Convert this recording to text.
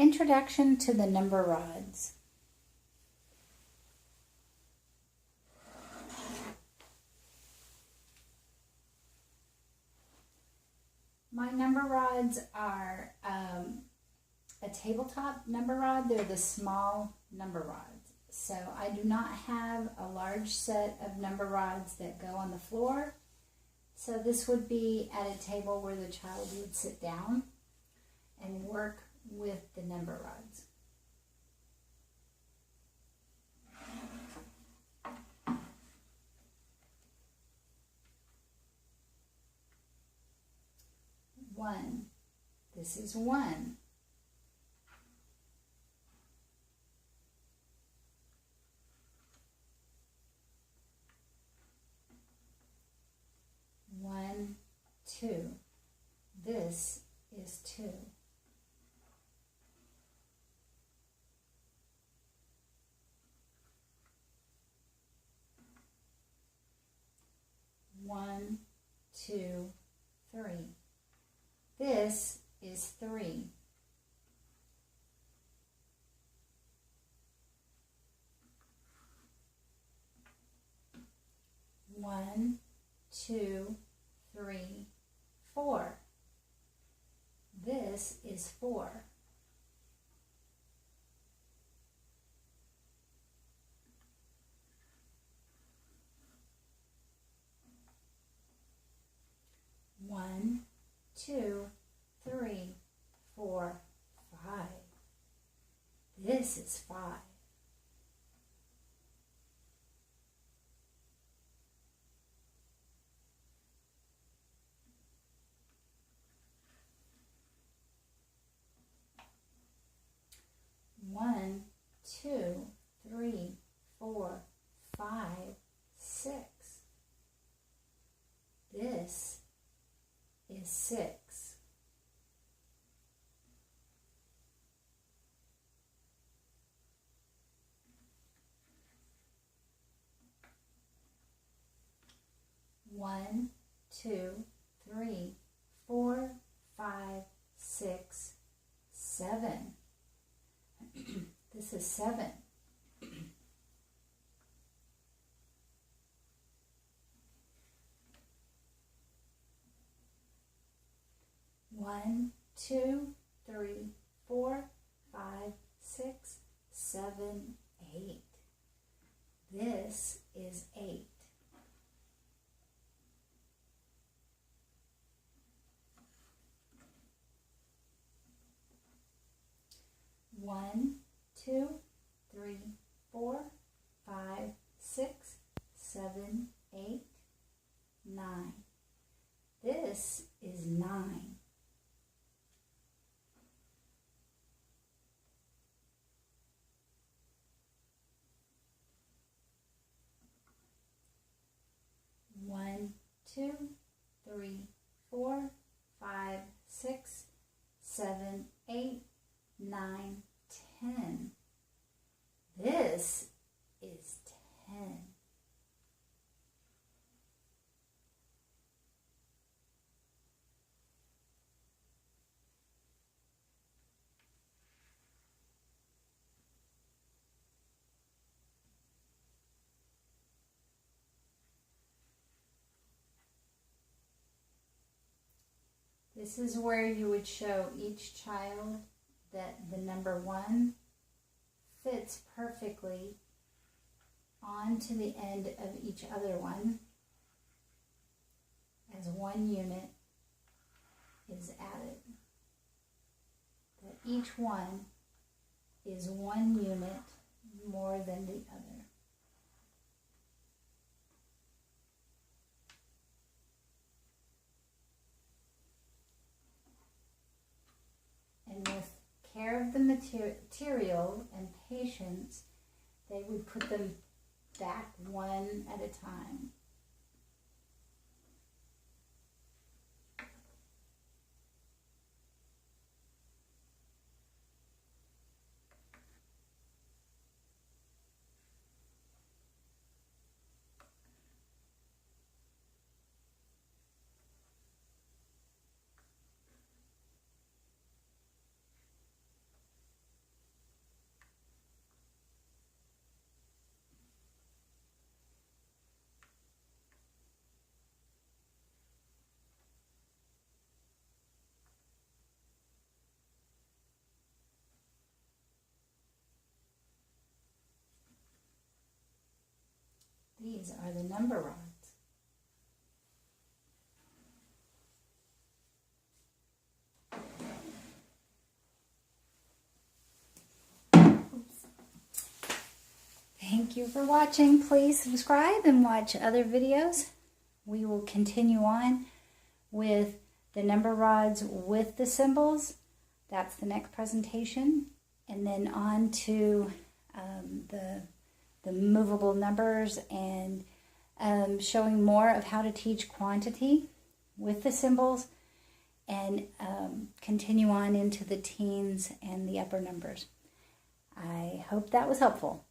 Introduction to the number rods. My number rods are a tabletop number rod. They're the small number rods. So I do not have a large set of number rods that go on the floor. So this would be at a table where the child would sit down and work with the number rods. One. This is one. One, two. This is two. One, two, three. This is three. One, two, three, four. This is four. One, two, three, four, five. This is five. One, two, three, four, five, six. This is six. One, two, three, four, five, six, seven. This is seven. One, two, three, four, five, six, seven, eight. This is eight. One, two, three, four, five, six, seven, eight, nine. This is nine. One, two, three, four, five, six, seven, eight, 9, 10. This is 10. This is where you would show each child that the number one fits perfectly onto the end of each other one as one unit is added. That each one is one unit more than the other. And with care of the material and patience, they would put them back one at a time. These are the number rods. Thank you for watching. Please subscribe and watch other videos. We will continue on with the number rods with the symbols. That's the next presentation. And then on to the movable numbers and showing more of how to teach quantity with the symbols, and continue on into the teens and the upper numbers. I hope that was helpful.